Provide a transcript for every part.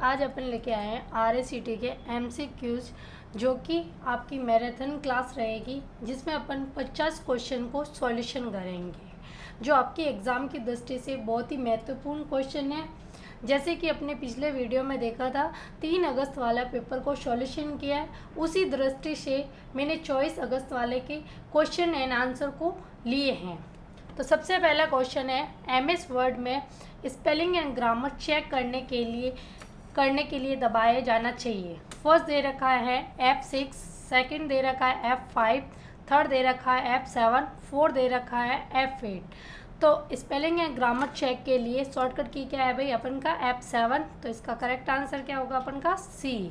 आज अपन लेके आए हैं RACT के MCQs, जो कि आपकी मैराथन क्लास रहेगी, जिसमें अपन 50 क्वेश्चन को सॉल्यूशन करेंगे, जो आपकी एग्ज़ाम की दृष्टि से बहुत ही महत्वपूर्ण क्वेश्चन है। जैसे कि अपने पिछले वीडियो में देखा था, 3 अगस्त वाला पेपर को सॉल्यूशन किया है, उसी दृष्टि से मैंने 24 अगस्त वाले के क्वेश्चन एंड आंसर को लिए हैं। तो सबसे पहला क्वेश्चन है, MS वर्ड में स्पेलिंग एंड ग्रामर चेक करने के लिए दबाया जाना चाहिए। फर्स्ट दे रखा है F6, सेकंड दे रखा है F5, थर्ड दे रखा है F7, फोर्थ दे रखा है F8। तो स्पेलिंग एंड ग्रामर चेक के लिए शॉर्टकट की क्या है भाई अपन का F7। तो इसका करेक्ट आंसर क्या होगा अपन का C।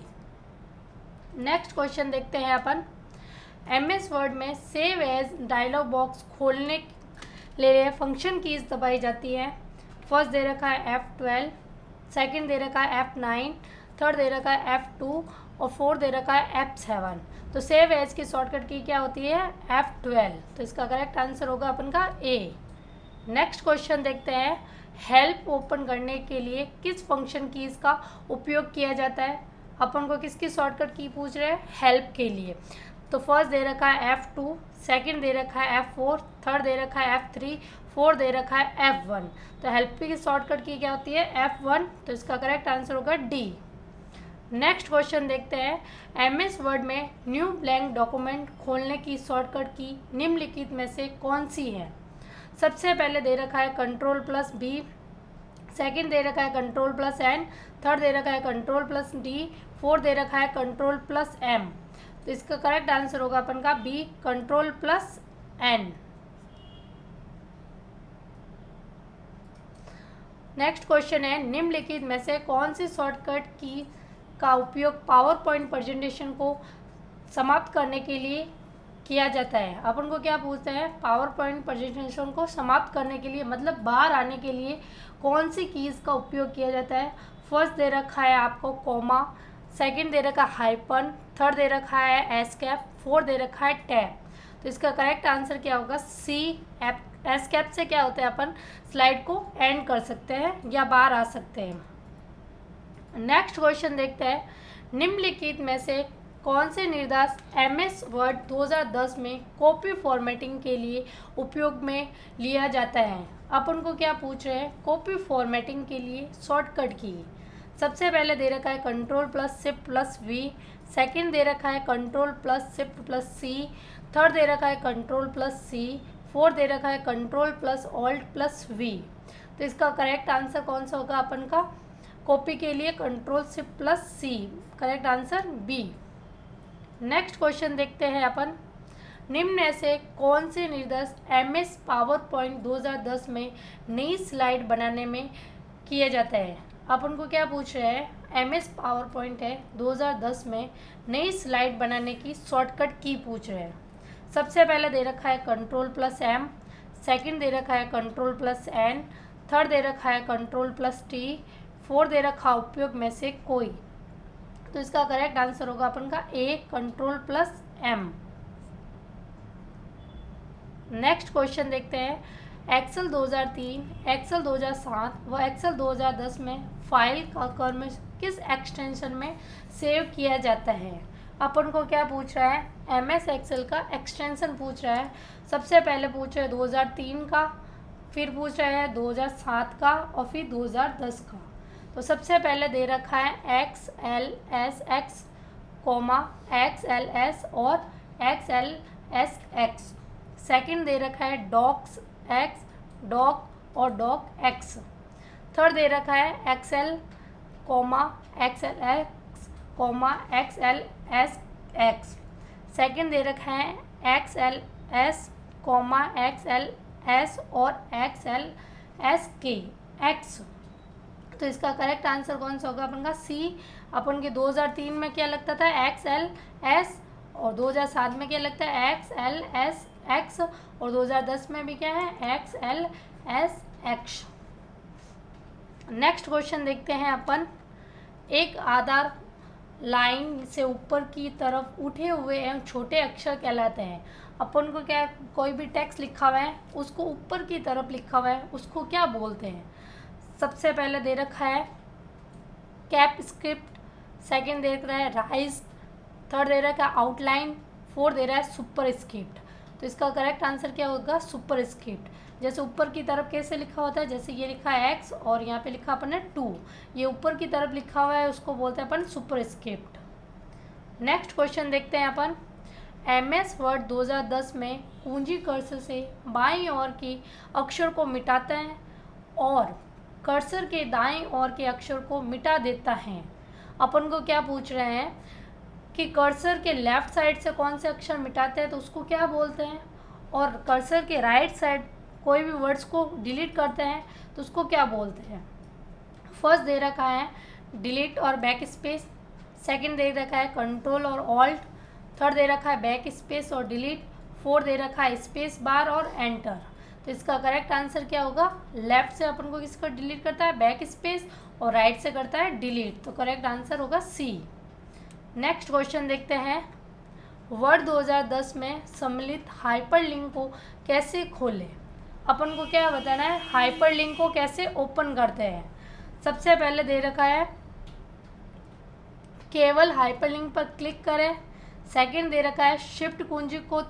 नेक्स्ट क्वेश्चन देखते हैं अपन, MS वर्ड में सेव एज डायलॉग बॉक्स खोलने ले रहे फंक्शन कीज दबाई जाती है। फर्स्ट दे रखा है F12, सेकंड दे रखा है F9, थर्ड दे रखा है F2 और फोर्थ दे रखा है F7। तो सेव एज की शॉर्टकट की क्या होती है F12। तो इसका करेक्ट आंसर होगा अपन का A। नेक्स्ट क्वेश्चन देखते हैं, हेल्प ओपन करने के लिए किस फंक्शन कीज का उपयोग किया जाता है। अपन को किसकी शॉर्टकट की पूछ रहे हैं, हेल्प के लिए। तो फर्स्ट दे रखा है F2, सेकंड दे रखा है F4, थर्ड दे रखा है F3, फोर्थ दे रखा है F1। तो हेल्प की शॉर्टकट की क्या होती है F1। तो इसका करेक्ट आंसर होगा D। नेक्स्ट क्वेश्चन देखते हैं, MS वर्ड में न्यू ब्लैंक डॉक्यूमेंट खोलने की शॉर्टकट की निम्नलिखित में से कौन सी है। सबसे पहले दे रखा है Ctrl+B, सेकंड दे रखा है Ctrl+N, थर्ड दे रखा है Ctrl+D, फोर्थ दे रखा है Ctrl+M। तो इसका करेक्ट आंसर होगा अपन का B, Ctrl+N। नेक्स्ट क्वेश्चन है, निम्नलिखित में से कौन सी शॉर्टकट की का उपयोग पावर पॉइंट प्रेजेंटेशन को समाप्त करने के लिए किया जाता है। अपन को क्या पूछते हैं, पावर पॉइंट प्रेजेंटेशन को समाप्त करने के लिए मतलब बाहर आने के लिए कौन सी कीज़ का उपयोग किया जाता है। फर्स्ट दे रखा है आपको कॉमा, सेकंड दे रखा है हाइपन, थर्ड दे रखा है एस्केप, फोर्थ दे रखा है टैब। तो इसका करेक्ट आंसर क्या होगा C। एस्केप से क्या होता है, अपन स्लाइड को एंड कर सकते हैं या बाहर आ सकते हैं। नेक्स्ट क्वेश्चन देखते हैं, निम्नलिखित में से कौन से निर्देश MS वर्ड 2010 में कॉपी फॉर्मेटिंग के लिए उपयोग में लिया जाता है। अपन को क्या पूछ रहे हैं, कॉपी फॉर्मेटिंग के लिए शॉर्टकट की। सबसे पहले दे रखा है Ctrl+Shift+V, सेकंड दे रखा है Ctrl+Shift+C, थर्ड दे रखा है Ctrl+C, फोर्थ दे रखा है Ctrl+Alt+V। तो इसका करेक्ट आंसर कौन सा होगा अपन का, कॉपी के लिए Ctrl+Shift+C, correct answer B। Next question देखते हैं अपन, निम्न में से कौन से निर्देश MS पावर पॉइंट 2010 में नई स्लाइड बनाने में किए जाते हैं। अपन को क्या पूछ रहे हैं, MS पावर पॉइंट है 2010 में नई स्लाइड बनाने की शॉर्टकट की पूछ रहे हैं। सबसे पहले दे रखा है Ctrl+M, सेकंड दे रखा है Ctrl+N, थर्ड दे रखा है Ctrl+T, फोर्थ दे रखा उपयोग में से कोई। तो इसका करेक्ट आंसर होगा अपन का A, Ctrl+M। नेक्स्ट क्वेश्चन देखते हैं, एक्सेल 2003, एक्सेल 2007 व एक्सेल 2010 में फाइल का क्रम किस एक्सटेंशन में सेव किया जाता है। अपन को क्या पूछ रहा है, MS एक्सेल का एक्सटेंशन पूछ रहा है। सबसे पहले पूछ रहा है 2003 का, फिर पूछ रहा है 2007 का और फिर 2010 का। तो सबसे पहले दे रखा है XLSX, XLS और XLSX। सेकंड दे रखा है DOCX, DOC और DOCX। थर्ड दे रखा है XL, XLX, XLSX। सेकंड दे रखा है XLS, XLS और XLSX। तो इसका करेक्ट आंसर कौन सा होगा अपन का C। अपन के 2003 में क्या लगता था XLS और 2007 में क्या लगता है XLSX और 2010 में भी क्या है XLSX। नेक्स्ट क्वेश्चन देखते हैं अपन, एक आधार लाइन से ऊपर की तरफ उठे हुए एवं छोटे अक्षर कहलाते हैं। अपन को क्या, कोई भी टेक्स्ट लिखा हुआ है उसको ऊपर की तरफ लिखा हुआ है उसको क्या बोलते हैं। सबसे पहले दे रखा है कैप स्क्रिप्ट, सेकंड दे रहा है राइज, थर्ड दे रहा है आउटलाइन, फोर्थ दे रहा है सुपर स्क्रिप्ट। तो इसका करेक्ट आंसर क्या होगा? Super script. जैसे ऊपर की तरफ कैसे लिखा होता है, जैसे ये लिखा है एक्स और यहाँ पे लिखा अपन ने 2, ये ऊपर की तरफ लिखा हुआ है उसको बोलते हैं अपन सुपर स्क्रिप्ट। नेक्स्ट क्वेश्चन देखते हैं अपन। MS वर्ड 2010 में कुंजी कर्सर से बाईं ओर के अक्षर को मिटाता है और कर्सर के दाएं ओर के अक्षर को मिटा देता है। अपन को क्या पूछ रहे हैं कि कर्सर के लेफ्ट साइड से कौन से अक्षर मिटाते हैं तो उसको क्या बोलते हैं, और कर्सर के राइट साइड कोई भी वर्ड्स को डिलीट करते हैं तो उसको क्या बोलते हैं। फर्स्ट दे रखा है डिलीट और बैक स्पेस, सेकंड दे रखा है कंट्रोल और ऑल्ट, थर्ड दे रखा है बैक स्पेस और डिलीट, फोर्थ दे रखा है स्पेस बार और एंटर। तो इसका करेक्ट आंसर क्या होगा? लेफ्ट से अपन को किसको डिलीट करता है? बैक स्पेस, और राइट से करता है डिलीट। तो करेक्ट आंसर होगा सी। नेक्स्ट क्वेश्चन देखते हैं। वर्ड 2010 में सम्मिलित हाइपरलिंक को कैसे खोलें। अपन को क्या बताना है? हाइपरलिंक को कैसे ओपन करते हैं। सबसे पहले दे रखा है केवल हाइपरलिंक पर क्लिक करें, सेकंड दे रखा है शिफ्ट कुंजी को,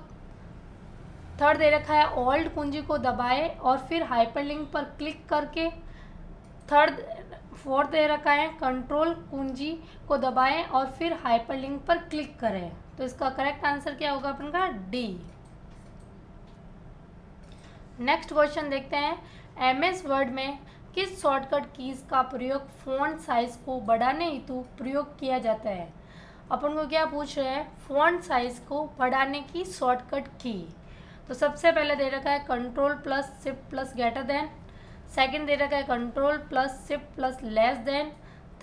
थर्ड दे रखा है ऑल्ट कुंजी को दबाएं और फिर हाइपरलिंक पर क्लिक करके, फोर्थ दे रखा है कंट्रोल कुंजी को दबाएं और फिर हाइपरलिंक पर क्लिक करें। तो इसका करेक्ट आंसर क्या होगा अपन का? डी। नेक्स्ट क्वेश्चन देखते हैं। MS वर्ड में किस शॉर्टकट कीज का प्रयोग फ़ॉन्ट साइज को बढ़ाने हेतु प्रयोग किया जाता है। अपन को क्या पूछ रहे हैं? फ़ॉन्ट साइज को बढ़ाने की शॉर्टकट की। तो सबसे पहले दे रखा है control plus shift plus greater than, second दे रखा है control plus shift plus less than,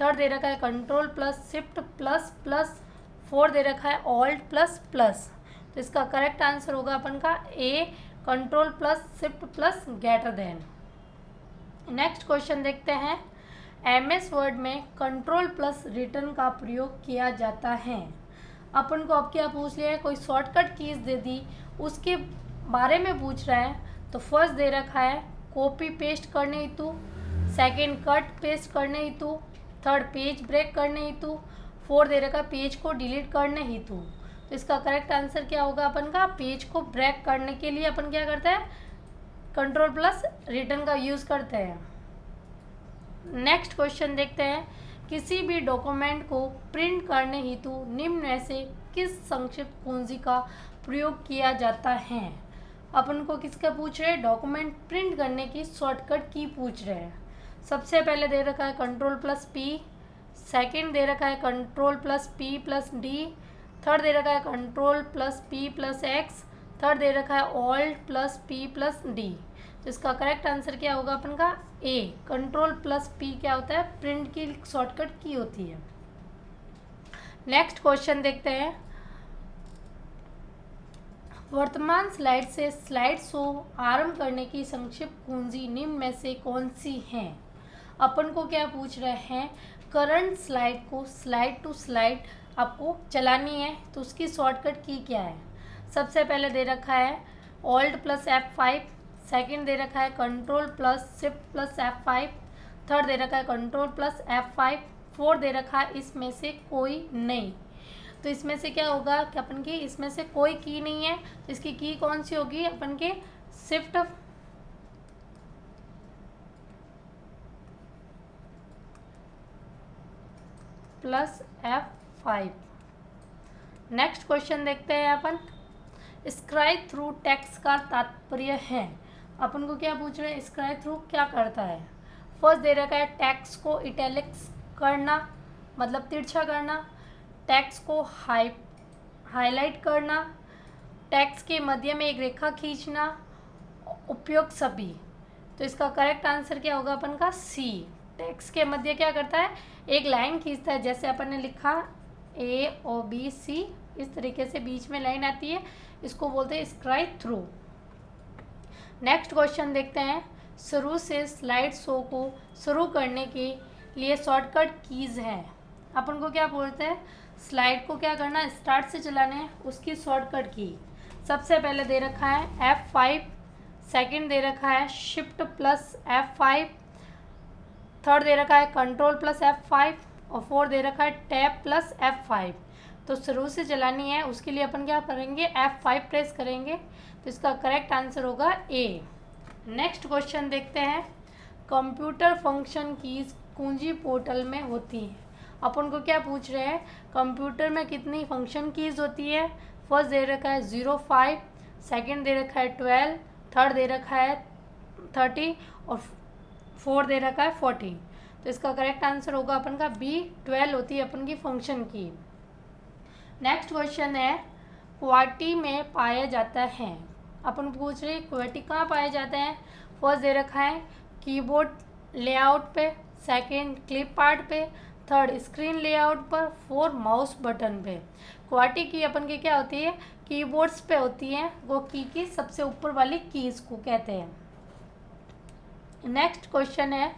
third दे रखा है control plus shift plus plus, fourth दे रखा है ऑल्ट प्लस प्लस। तो इसका करेक्ट आंसर होगा अपन का A, control plus shift plus greater than. Next question देखते हैं। MS वर्ड में कंट्रोल प्लस रिटर्न का प्रयोग किया जाता है। अपन को अब क्या पूछ लिया है? कोई शॉर्टकट कीज दे दी, उसके बारे में पूछ रहा है। तो फर्स्ट दे रखा है कॉपी पेस्ट करने हेतु, सेकंड कट पेस्ट करने हेतु, थर्ड पेज ब्रेक करने हेतु, फोर्थ दे रखा है पेज को डिलीट करने हेतु। तो इसका करेक्ट आंसर क्या होगा अपन का? पेज को ब्रेक करने के लिए अपन क्या करते हैं? कंट्रोल प्लस रिटर्न का यूज़ करते हैं। नेक्स्ट क्वेश्चन देखते हैं। किसी भी डॉक्यूमेंट को प्रिंट करने हेतु निम्न में से किस संक्षिप्त कुंजी का प्रयोग किया जाता है। अपन को किसका पूछ रहे हैं? डॉक्यूमेंट प्रिंट करने की शॉर्टकट की पूछ रहे हैं। सबसे पहले दे रखा है कंट्रोल प्लस पी, सेकेंड दे रखा है control plus P plus D, third दे रखा है control plus P plus X, third दे रखा है alt plus P plus D. तो इसका करेक्ट आंसर क्या होगा अपन का? ए, कंट्रोल प्लस पी क्या होता है? प्रिंट की शॉर्टकट की होती है। नेक्स्ट क्वेश्चन देखते हैं। वर्तमान स्लाइड से स्लाइड शो आरंभ करने की संक्षिप्त कुंजी निम्न में से कौन सी है। अपन को क्या पूछ रहे हैं? करंट स्लाइड को स्लाइड टू स्लाइड आपको चलानी है तो उसकी शॉर्टकट की क्या है। सबसे पहले दे रखा है ऑल्ट प्लस F5, सेकंड दे रखा है control plus shift plus F5, third दे रखा है कंट्रोल प्लस F5, फोर्थ दे रखा है इसमें से कोई नहीं। तो इसमें से क्या होगा कि अपन की इसमें से कोई की नहीं है, तो इसकी की कौन सी होगी? अपन के shift plus F5। Next question देखते हैं अपन। स्क्राइब थ्रू टेक्स्ट का तात्पर्य है। अपन को क्या पूछ रहे हैं? स्क्राइब थ्रू क्या करता है। फर्स्ट दे रखा है टेक्स्ट को इटैलिक्स करना, मतलब तिरछा करना, टेक्स्ट को हाईलाइट करना, टेक्स्ट के मध्य में एक रेखा खींचना, उपयोग सभी। तो इसका करेक्ट आंसर क्या होगा अपन का? सी। टेक्स्ट के मध्य क्या करता है? एक लाइन खींचता है। जैसे अपन ने लिखा AOBC, इस तरीके से बीच में लाइन आती है, इसको बोलते हैं स्क्राइब थ्रू। नेक्स्ट क्वेश्चन देखते हैं। शुरू से स्लाइड शो को शुरू करने के लिए शॉर्टकट कीज़ हैं। अपन को क्या बोलते हैं? स्लाइड को क्या करना? स्टार्ट से चलाना है, उसकी शॉर्टकट की। सबसे पहले दे रखा है F5, सेकंड दे रखा है शिफ्ट प्लस F5, थर्ड दे रखा है कंट्रोल प्लस F5 और 4 दे रखा है टैब प्लस F5। तो शुरू से चलानी है, उसके लिए अपन क्या करेंगे, F5 प्रेस करेंगे। तो इसका करेक्ट आंसर होगा ए। नेक्स्ट क्वेश्चन देखते हैं। कंप्यूटर फंक्शन कीज कुंजी पोर्टल में होती है। अपन को क्या पूछ रहे हैं, कंप्यूटर में कितनी फंक्शन कीज होती है। फर्स्ट दे रखा है 05, सेकंड दे रखा है 12, थर्ड दे रखा है 30 और फोर्थ दे रखा है 40। तो इसका करेक्ट आंसर होगा अपन का बी, 12 होती है अपन की फंक्शन की। नेक्स्ट क्वेश्चन है, क्वाटी में पाया जाता है। अपन पूछ रहे हैं क्वाटी कहाँ पाया जाता है। फर्स्ट दे रखा है कीबोर्ड लेआउट पे, सेकंड क्लिप आर्ट पे, थर्ड स्क्रीन लेआउट पर, फोर्थ माउस बटन पे। क्वाटी की अपन की क्या होती है, कीबोर्ड्स पे होती है, वो की सबसे ऊपर वाली कीज को कहते हैं। नेक्स्ट क्वेश्चन है,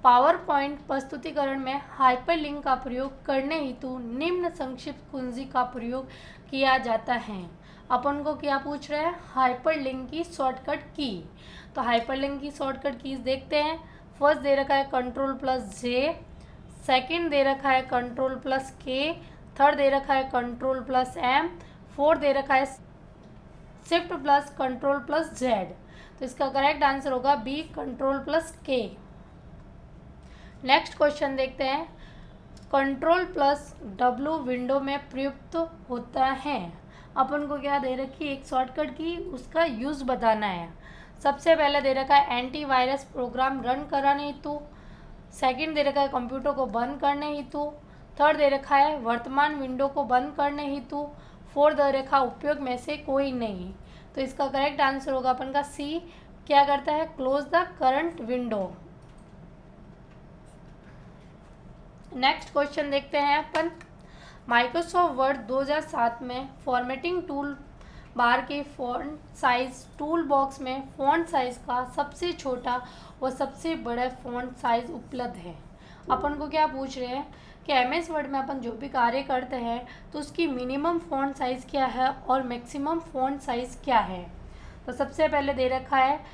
पावर पॉइंट प्रस्तुतिकरण में हाइपरलिंक का प्रयोग करने हेतु निम्न संक्षिप्त कुंजी का प्रयोग किया जाता है। अपन को क्या पूछ रहे हैं, हाइपरलिंक की शॉर्टकट की। तो हाइपरलिंक की शॉर्टकट कीज देखते हैं। फर्स्ट दे रखा है Ctrl+J, सेकंड दे रखा है Ctrl+K, थर्ड दे रखा है Ctrl+M, फोर्थ दे रखा है Shift+Ctrl+Z। तो इसका करेक्ट आंसर होगा बी, Ctrl+K। नेक्स्ट क्वेश्चन देखते हैं। Ctrl+W विंडो में प्रयुक्त होता है। अपन को क्या दे रखी है, एक शॉर्टकट की, उसका यूज़ बताना है। सबसे पहले दे रखा है एंटीवायरस प्रोग्राम रन कराने हेतु, सेकंड दे रखा है कंप्यूटर को बंद करने हेतु, थर्ड दे रखा है वर्तमान विंडो को बंद करने हेतु, फोर्थ दे रखा उपयोग में से कोई नहीं। तो इसका करेक्ट आंसर होगा अपन का सी, क्या करता है, close the current window. Next question देखते हैं अपन। माइक्रोसॉफ्ट वर्ड 2007 में फॉर्मेटिंग टूल बार के फॉन्ट साइज टूल बॉक्स में फॉन्ट साइज का सबसे छोटा और सबसे बड़ा फॉन्ट साइज उपलब्ध है। अपन को क्या पूछ रहे हैं कि एमएस वर्ड में अपन जो भी कार्य करते हैं तो उसकी मिनिमम फॉन्ट साइज़ क्या है और मैक्सिमम फॉन्ट साइज़ क्या है। तो सबसे पहले दे रखा है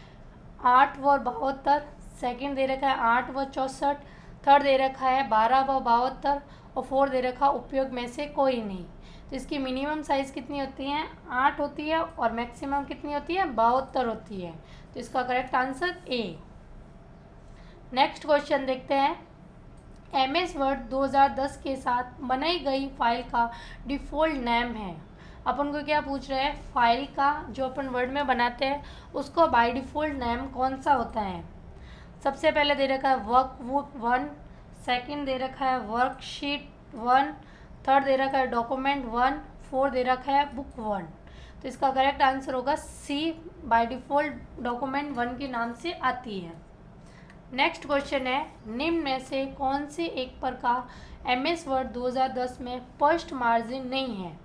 8 व 72, सेकंड दे रखा है 8 व 64, थर्ड दे रखा है 12 व 72 और फोर्थ दे रखा उपयोग में से कोई नहीं। तो इसकी मिनिमम साइज़ कितनी होती है, 8 होती है और मैक्सिमम कितनी होती है, 72 होती है। तो इसका correct answer A. Next question देखते हैं। एमएस वर्ड 2010 के साथ बनाई गई फाइल का डिफ़ॉल्ट नेम है। अपन को क्या पूछ रहे हैं, फाइल का जो अपन वर्ड में बनाते हैं उसको बाय डिफ़ॉल्ट नेम कौन सा होता है। सबसे पहले दे रखा है वर्कबुक 1, सेकंड दे रखा है वर्कशीट 1, थर्ड दे रखा है डॉक्यूमेंट 1, फोर्थ दे रखा है बुक 1। तो इसका करेक्ट आंसर होगा सी, बाय डिफ़ॉल्ट डॉक्यूमेंट 1 के नाम से आती है। नेक्स्ट क्वेश्चन है, निम्न में से कौन से एक प्रकार एमएस वर्ड 2010 में फर्स्ट मार्जिन नहीं है।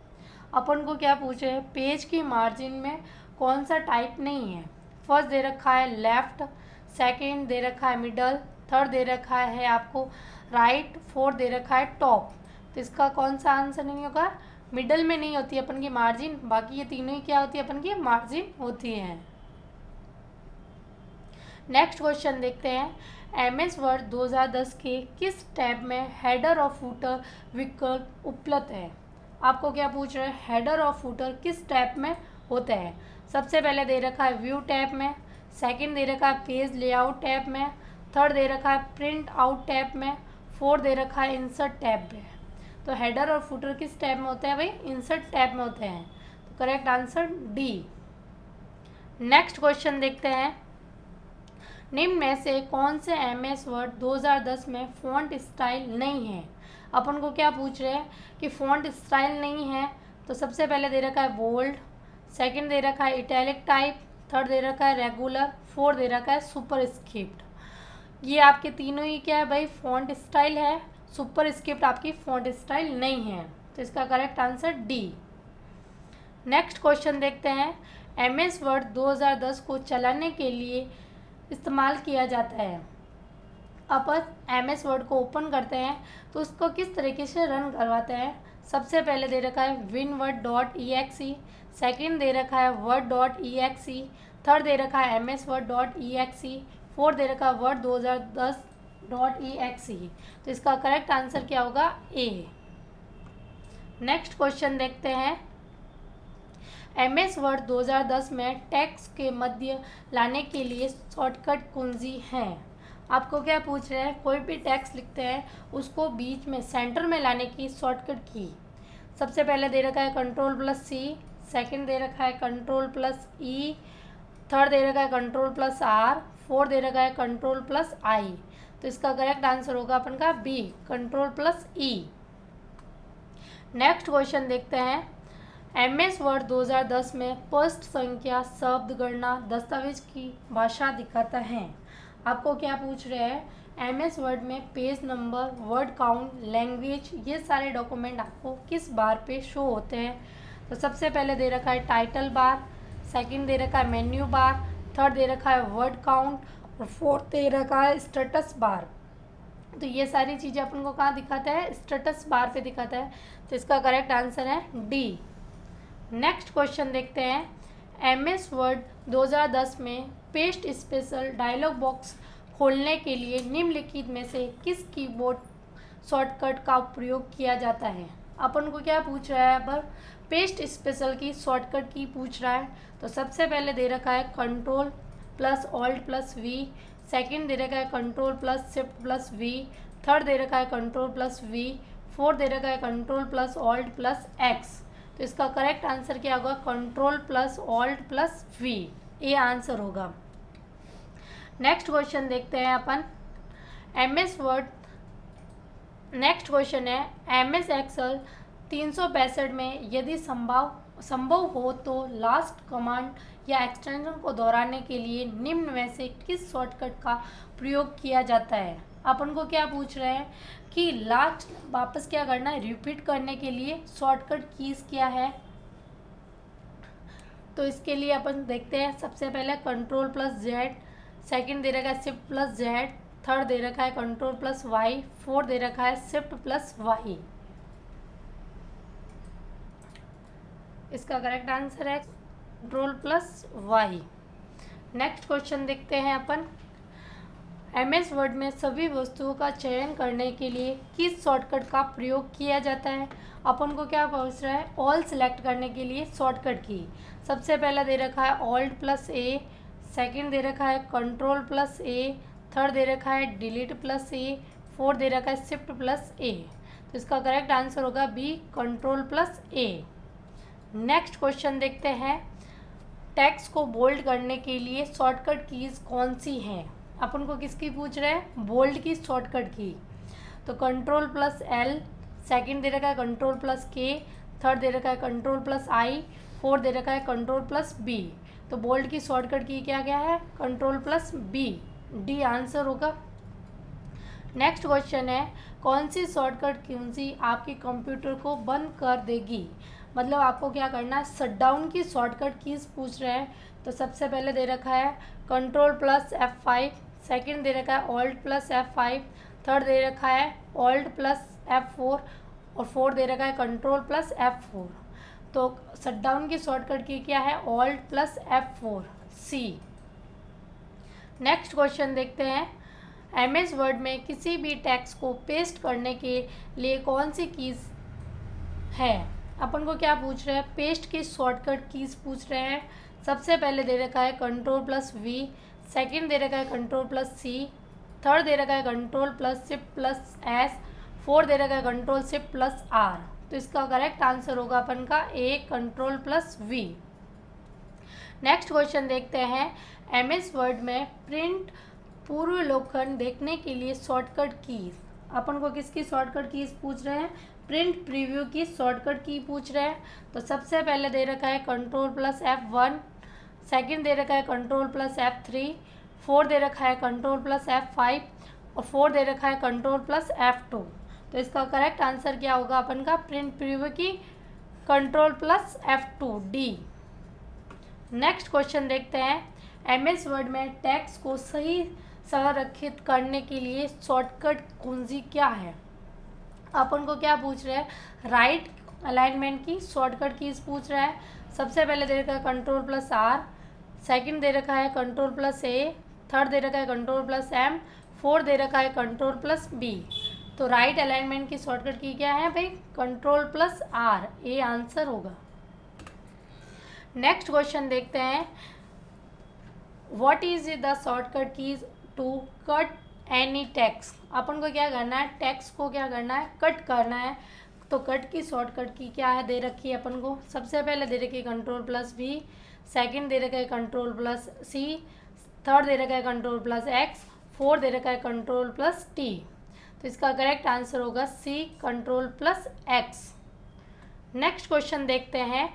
अपन को क्या पूछे है, पेज की मार्जिन में कौन सा टाइप नहीं है। फर्स्ट दे रखा है लेफ़्ट, सेकंड दे रखा है मिडल, थर्ड दे रखा है आपको राइट, फोर्थ दे रखा है टॉप। तो इसका कौन सा आंसर नहीं होगा, मिडल में नहीं होती अपन की मार्जिन, बाकी ये तीनों ही क्या होती है, अपन की मार्जिन होती है। नेक्स्ट क्वेश्चन देखते हैं। एमएस वर्ड 2010 के किस टैब में हेडर और फूटर विकल्प उपलब्ध है। आपको क्या पूछ रहे हैं, हेडर और फूटर किस टैब में होते हैं। सबसे पहले दे रखा है व्यू टैब में, सेकंड दे रखा है पेज लेआउट टैब में, थर्ड दे रखा है प्रिंट आउट टैब में, फोर्थ दे रखा है इंसर्ट टैब में। तो हेडर और फूटर किस टैब में होते हैं भाई, इंसर्ट टैब में होते हैं। तो correct answer D. Next question देखते हैं। निम्न में से कौन से एमएस वर्ड 2010 में फ़ॉन्ट स्टाइल नहीं है। अपन को क्या पूछ रहे हैं कि फ़ॉन्ट स्टाइल नहीं है। तो सबसे पहले दे रखा है बोल्ड, सेकंड दे रखा है इटैलिक टाइप, थर्ड दे रखा है रेगुलर, फोर्थ दे रखा है सुपरस्क्रिप्ट। ये आपके तीनों ही क्या है भाई, फ़ॉन्ट स्टाइल है। सुपरस्क्रिप्ट आपकी फ़ॉन्ट स्टाइल नहीं है। तो इसका correct answer D. Next question देखते हैं। एमएस वर्ड 2010 को चलाने के लिए इस्तेमाल किया जाता है। अपन एमएस वर्ड को ओपन करते हैं तो उसको किस तरीके से रन करवाते हैं। सबसे पहले दे रखा है winword.exe, सेकंड दे रखा है word.exe, थर्ड दे रखा है msword.exe, फोर्थ दे रखा है वर्ड 2010 .exe। तो इसका करेक्ट आंसर क्या होगा? ए। नेक्स्ट क्वेश्चन देखते हैं। MS वर्ड 2010 में टेक्स्ट के मध्य लाने के लिए शॉर्टकट कुंजी हैं। आपको क्या पूछ रहे हैं? कोई भी टेक्स्ट लिखते हैं उसको बीच में सेंटर में लाने की शॉर्टकट की। सबसे पहले दे रखा है Ctrl+C, सेकंड दे रखा है Ctrl+E, थर्ड दे रखा है Ctrl+R, फोर्थ दे रखा है Ctrl+I। तो इसका करेक्ट आंसर होगा अपन का बी, Ctrl+E। नेक्स्ट क्वेश्चन देखते हैं। MS वर्ड 2010 में स्पष्ट संख्या शब्द गणना दस्तावेज की भाषा दिखाता है। आपको क्या पूछ रहे हैं? MS वर्ड में page number, word count, language, ये सारे डॉक्यूमेंट आपको किस बार पे शो होते हैं? तो सबसे पहले दे रखा है टाइटल बार, सेकंड दे रखा है मेन्यू बार, थर्ड दे रखा है वर्ड काउंट और फोर्थ दे रखा है स्टेटस बार। तो ये सारी चीज़ें अपन को कहाँ दिखाता है? स्टेटस बार पे दिखाता है। तो इसका करेक्ट आंसर है डी। नेक्स्ट क्वेश्चन देखते हैं। MS वर्ड 2010 में पेस्ट स्पेशल डायलॉग बॉक्स खोलने के लिए निम्नलिखित में से किस कीबोर्ड शॉर्टकट का प्रयोग किया जाता है? अपन को क्या पूछ रहा है? पर पेस्ट स्पेशल की शॉर्टकट की पूछ रहा है। तो सबसे पहले दे रखा है Ctrl+Alt+V, सेकंड दे रखा है Ctrl+Shift+V, थर्ड दे रखा है Ctrl+V, फोर्थ दे रखा है Ctrl+Alt+X। तो इसका करेक्ट आंसर क्या होगा? Ctrl+Alt+V, ये आंसर होगा। नेक्स्ट क्वेश्चन देखते हैं अपन। MS वर्ड, नेक्स्ट क्वेश्चन है MS एक्सेल 365 में यदि संभव हो तो लास्ट कमांड या एक्सटेंशन को दोहराने के लिए निम्न में से किस शॉर्टकट का प्रयोग किया जाता है? अपन को क्या पूछ रहे हैं कि लास्ट वापस क्या करना है? रिपीट करने के लिए शॉर्टकट कीज क्या है? तो इसके लिए अपन देखते हैं। सबसे पहले Ctrl+Z, सेकंड दे रखा है Shift+Z, थर्ड दे रखा है Ctrl+Y, फोर्थ दे रखा है Shift+Y। इसका करेक्ट आंसर है Ctrl+Y। नेक्स्ट क्वेश्चन देखते हैं अपन। MS वर्ड में सभी वस्तुओं का चयन करने के लिए किस शॉर्टकट का प्रयोग किया जाता है? अपन को क्या पूछ रहा है? ऑल सेलेक्ट करने के लिए शॉर्टकट की। सबसे पहला दे रखा है Alt+A, सेकंड दे रखा है Ctrl+A, थर्ड दे रखा है Delete+A, फोर्थ दे रखा है Shift+A। तो इसका करेक्ट आंसर होगा बी, Ctrl+A। नेक्स्ट क्वेश्चन देखते हैं। टेक्स्ट को बोल्ड करने के लिए शॉर्टकट कीज कौन सी हैं? अपन को किसकी पूछ रहे हैं? बोल्ड की शॉर्टकट की। तो Ctrl+L, सेकंड दे रखा है Ctrl+K, थर्ड दे रखा है Ctrl+I, फोर्थ दे रखा है Ctrl+B। तो बोल्ड की शॉर्टकट की क्या क्या है? Ctrl+B, डी आंसर होगा। नेक्स्ट क्वेश्चन है, कौन सी शॉर्टकट कुंजी आपके कंप्यूटर को बंद कर देगी? मतलब आपको क्या करना है? शटडाउन की शॉर्टकट कीज पूछ रहे हैं। तो सबसे पहले दे रखा है Ctrl+F5, सेकंड दे रखा है Alt+F5, थर्ड दे रखा है Alt+F4 और फोर्थ दे रखा है Ctrl+F4। तो शटडाउन की शॉर्टकट की क्या है? Alt+F4, सी। नेक्स्ट क्वेश्चन देखते हैं। MS वर्ड में किसी भी टेक्स्ट को पेस्ट करने के लिए कौन सी कीज है? अपन को क्या पूछ रहे हैं? पेस्ट की शॉर्टकट कीज पूछ रहे हैं। सबसे पहले दे रखा है Ctrl+V, सेकंड दे रखा है Ctrl+C, थर्ड दे रखा है Ctrl+Shift+S, फोर्थ दे रखा है Ctrl+Shift+R। तो इसका करेक्ट आंसर होगा अपन का ए, Ctrl+V। नेक्स्ट क्वेश्चन देखते हैं। MS वर्ड में प्रिंट पूर्वावलोकन देखने के लिए शॉर्टकट कीज। अपन को किसकी शॉर्टकट कीज पूछ रहे हैं? प्रिंट प्रीव्यू की शॉर्टकट की पूछ रहे हैं। तो सबसे पहले दे रखा है Ctrl+F1, सेकंड दे रखा है Ctrl+F3, फोर्थ दे रखा है Ctrl+F5 और फोर्थ दे रखा है Ctrl+F2। तो इसका करेक्ट आंसर क्या होगा अपन का? प्रिंट प्रीव्यू की Ctrl+F2, डी। नेक्स्ट क्वेश्चन देखते हैं। MS वर्ड में टेक्स्ट को सही संरक्षित करने के लिए शॉर्टकट कुंजी क्या है? अपन को क्या पूछ रहे हैं? राइट अलाइनमेंट की शॉर्टकट कीज पूछ रहा है। सबसे पहले दे रखा है Ctrl+R, सेकंड दे रखा है Ctrl+A, थर्ड दे रखा है Ctrl+M, 4 दे रखा है कंट्रोल प्लस बी, तो राइट अलाइनमेंट की शॉर्टकट की क्या है भाई, control plus R, A answer होगा। नेक्स्ट क्वेश्चन देखते हैं, what is the shortcut keys to cut any text. अपन को क्या करना है, टेक्स्ट को क्या करना है, कट करना है। तो कट की शॉर्टकट की क्या है, दे रखी है अपन को, सबसे पहले दे रखी है कंट्रोल प्लस वी, सेकेंड दे रखा है कंट्रोल प्लस सी, थर्ड दे रखा है कंट्रोल प्लस एक्स, फोर्थ दे रखा है कंट्रोल प्लस टी। तो इसका करेक्ट आंसर होगा C, control plus X. Next question देखते हैं,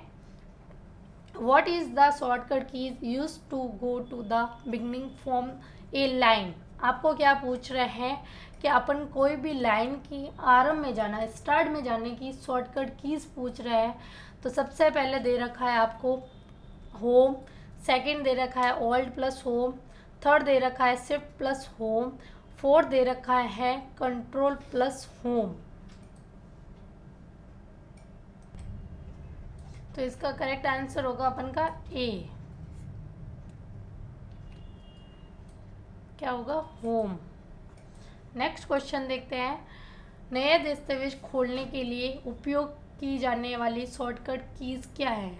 what is the shortcut keys use to go to the beginning from a line. आपको क्या पूछ रहे हैं कि अपन कोई भी लाइन की आरंभ में जाना है, स्टार्ट में जाने की शॉर्टकट कीज पूछ रहे हैं। तो सबसे पहले दे रखा है आपको होम, सेकंड दे रखा है ऑल्ट प्लस होम, थर्ड दे रखा है शिफ्ट प्लस होम, फोर्थ दे रखा है कंट्रोल प्लस होम। तो इसका करेक्ट आंसर होगा अपन का ए, क्या होगा, होम। नेक्स्ट क्वेश्चन देखते हैं, नए दस्तावेज खोलने के लिए उपयोग की जाने वाली शॉर्टकट कीज क्या है।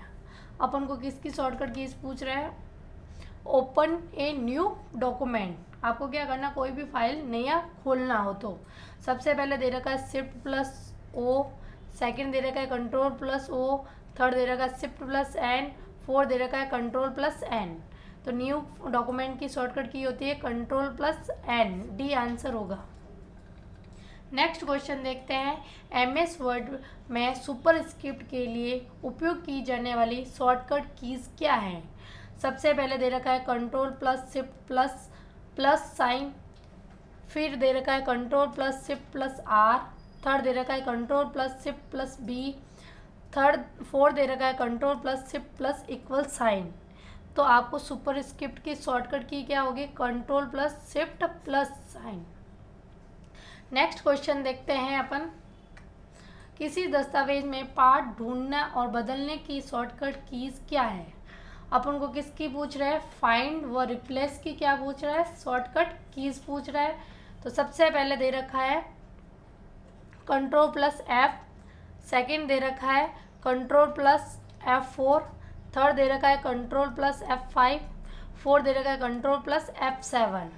अपन को किसकी शॉर्टकट कीज पूछ रहे हैं, ओपन ए न्यू डॉक्यूमेंट। आपको क्या करना, कोई भी फाइल नया खोलना हो तो सबसे पहले दे रखा है शिफ्ट प्लस ओ, सेकंड दे रखा है कंट्रोल प्लस ओ, थर्ड दे रखा है शिफ्ट प्लस एन, फोर्थ दे रखा है कंट्रोल प्लस एन। तो न्यू डॉक्यूमेंट की शॉर्टकट की होती है control plus N, D answer होगा। नेक्स्ट क्वेश्चन देखते हैं, एमएस वर्ड में सुपरस्क्रिप्ट के लिए उपयोग की जाने वाली शॉर्टकट कीज क्या है। सबसे पहले दे रखा है control plus shift plus plus sign, फिर दे रखा है control plus shift plus R, third दे रखा है control plus shift plus B, fourth दे रखा है control plus shift plus equal sign. तो आपको सुपरस्क्रिप्ट की शॉर्टकट की क्या होगी, control plus shift plus sign. Next question देखते हैं अपन, किसी दस्तावेज में पार्ट ढूंढना और बदलने की शॉर्टकट कीज क्या है। अपन को किसकी पूछ रहे हैं, फाइंड व रिप्लेस की क्या पूछ रहा है, शॉर्टकट कीज पूछ रहा है। तो सबसे पहले दे रखा है कंट्रोल प्लस एफ, सेकेंड दे रखा है कंट्रोल प्लस F4, थर्ड दे रखा है कंट्रोल प्लस F5, फोर्थ दे रखा है कंट्रोल प्लस F7।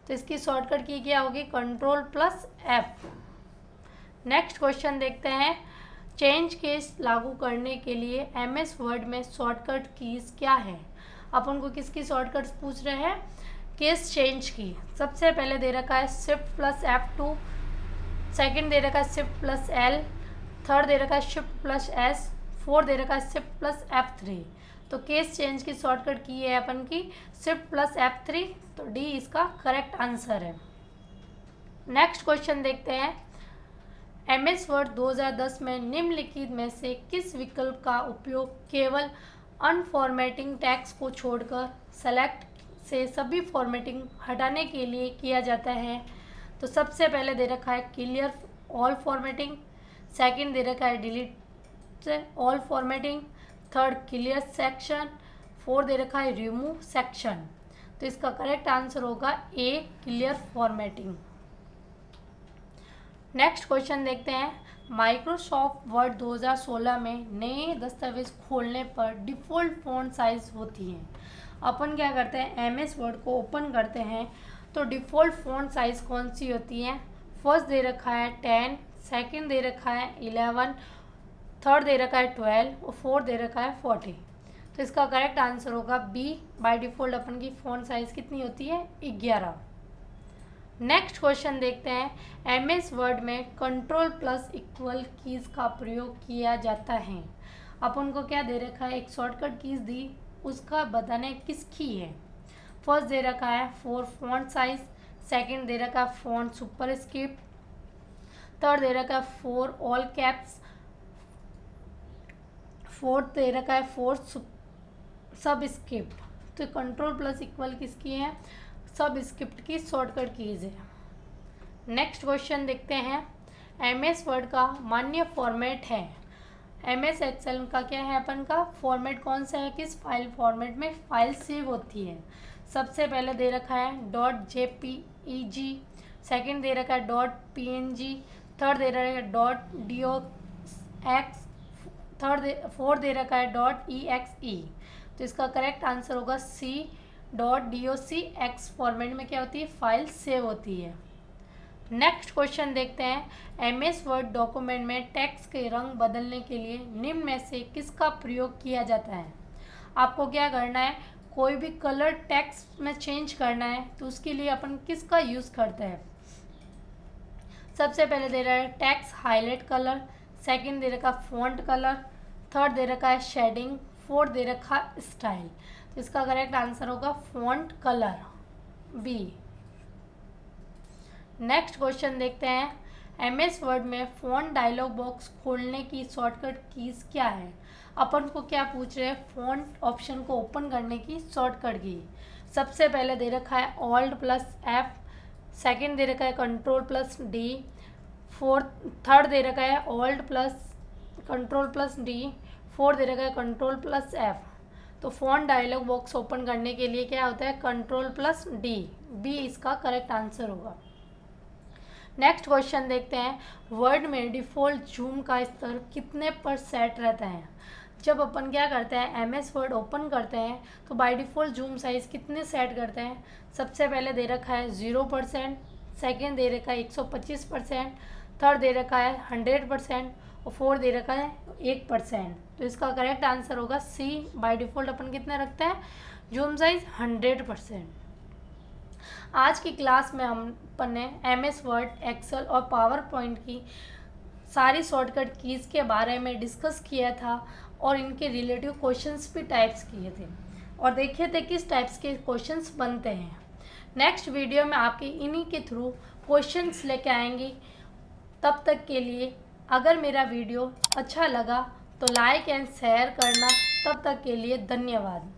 तो इसकी शॉर्टकट की क्या होगी, control plus F। Next question देखते हैं, चेंज केस लागू करने के लिए MS वर्ड में शॉर्टकट कीज क्या है। अपन को किसकी शॉर्टकट पूछ रहे हैं, केस चेंज की। सबसे पहले दे रखा है शिफ्ट प्लस F2, सेकेंड दे रखा है शिफ्ट प्लस L, थर्ड दे रखा है शिफ्ट प्लस S, फोर्थ दे रखा है शिफ्ट प्लस F3। तो केस चेंज की शॉर्टकट की है अपन की शिफ्ट प्लस F3, तो डी इसका करेक्ट आंसर है। नेक्स्ट क्वेश्चन देखते हैं, MS वर्ड 2010 में निम्नलिखित में से किस विकल्प का उपयोग केवल अनफॉर्मेटिंग टेक्स्ट को छोड़कर सेलेक्ट से सभी फॉर्मेटिंग हटाने के लिए किया जाता है। तो सबसे पहले दे रखा है क्लियर ऑल फॉर्मेटिंग, सेकंड दे रखा है delete all formatting, third clear section, fourth दे रखा है रिमूव सेक्शन। तो इसका करेक्ट आंसर होगा A, clear formatting. Next question देखते हैं, माइक्रोसॉफ्ट वर्ड 2016 में नए दस्तावेज खोलने पर डिफ़ॉल्ट फ़ॉन्ट साइज़ होती है। अपन क्या करते हैं, MS वर्ड को ओपन करते हैं तो डिफ़ॉल्ट फ़ॉन्ट साइज़ कौन सी होती है। फर्स्ट दे रखा है 10, सेकंड दे रखा है 11, थर्ड दे रखा है 12 और फोर्थ दे रखा है 40। तो इसका करेक्ट आंसर होगा बी, बाय डिफ़ॉल्ट अपन की फ़ॉन्ट साइज़ कितनी होती है, 11। नेक्स्ट क्वेश्चन देखते हैं, MS वर्ड में कंट्रोल प्लस इक्वल कीज़ का प्रयोग किया जाता है। अपन को क्या दे रखा है, एक शॉर्टकट कीज़ दी, उसका बताने किसकी है। फर्स्ट दे रखा है फॉर फॉन्ट साइज, सेकंड दे रखा है फॉन्ट सुपरस्क्रिप्ट, थर्ड दे रखा है फॉर ऑल कैप्स, फोर्थ दे रखा है फॉर सब स्क्रिप्ट। तो कंट्रोल प्लस इक्वल किसकी है, सब स्क्रिप्ट की शॉर्टकट कीज है। नेक्स्ट क्वेश्चन देखते हैं, MS वर्ड का मान्य फॉर्मेट है। MS एक्सेल का क्या है अपन का फॉर्मेट, कौन सा है, किस फाइल फॉर्मेट में फाइल सेव होती है। सबसे पहले दे रखा है .jpeg, सेकंड दे रखा है डॉट png, थर्ड दे रखा है डॉट dox, फोर्थ दे रखा है डॉट exe। तो इसका करेक्ट आंसर होगा c डॉट docx फॉर्मेट में क्या होती है, फाइल सेव होती है। नेक्स्ट क्वेश्चन देखते हैं, MS वर्ड डॉक्यूमेंट में टेक्स्ट के रंग बदलने के लिए निम्न में से किसका प्रयोग किया जाता है। आपको क्या करना है, कोई भी कलर टेक्स्ट में चेंज करना है तो उसके लिए अपन किसका यूज़ करते हैं। सबसे पहले दे रहा है टेक्स्ट हाईलाइट कलर, सेकंड दे रखा फॉन्ट कलर, थर्ड दे रखा है शेडिंग, फोर्थ दे रखा स्टाइल। तो इसका करेक्ट आंसर होगा font colour, B. Next question देखते हैं, MS वर्ड में फ़ॉन्ट डायलॉग बॉक्स खोलने की शॉर्टकट कीज़ क्या है। अपन को क्या पूछ रहे हैं, फ़ॉन्ट ऑप्शन को ओपन करने की शॉर्टकट की। सबसे पहले दे रखा है Alt+F, सेकंड दे रखा है Ctrl+D, थर्ड दे रखा है Ctrl+D, फोर्थ दे रखा है Ctrl+F। तो फ़ॉन्ट डायलॉग बॉक्स ओपन करने के लिए क्या होता है, Ctrl+D, बी इसका करेक्ट आंसर होगा। नेक्स्ट क्वेश्चन देखते हैं, वर्ड में डिफ़ॉल्ट जूम का स्तर कितने पर सेट रहता है। जब अपन क्या करते हैं, MS वर्ड ओपन करते हैं तो बाय डिफ़ॉल्ट जूम साइज़ कितने सेट करते हैं। सबसे पहले दे रखा है 0%, सेकेंड दे रखा है 125%, थर्ड दे रखा है 100% और फोर्थ दे रखा है 1%। तो इसका करेक्ट आंसर होगा सी, बाय डिफ़ॉल्ट अपन कितने रखते हैं, जूम साइज़ 100%। आज की क्लास में अपन ने MS वर्ड, एक्सेल और पावर पॉइंट की सारी शॉर्टकट कीज़ के बारे में डिस्कस किया था और इनके रिलेटिव क्वेश्चंस भी टाइप्स किए थे और देखे थे किस टाइप्स के क्वेश्चंस बनते हैं। नेक्स्ट वीडियो में आपके इन्हीं के थ्रू क्वेश्चंस लेके आएंगी। तब तक के लिए अगर मेरा वीडियो अच्छा लगा तो लाइक एंड शेयर करना। तब तक के लिए धन्यवाद।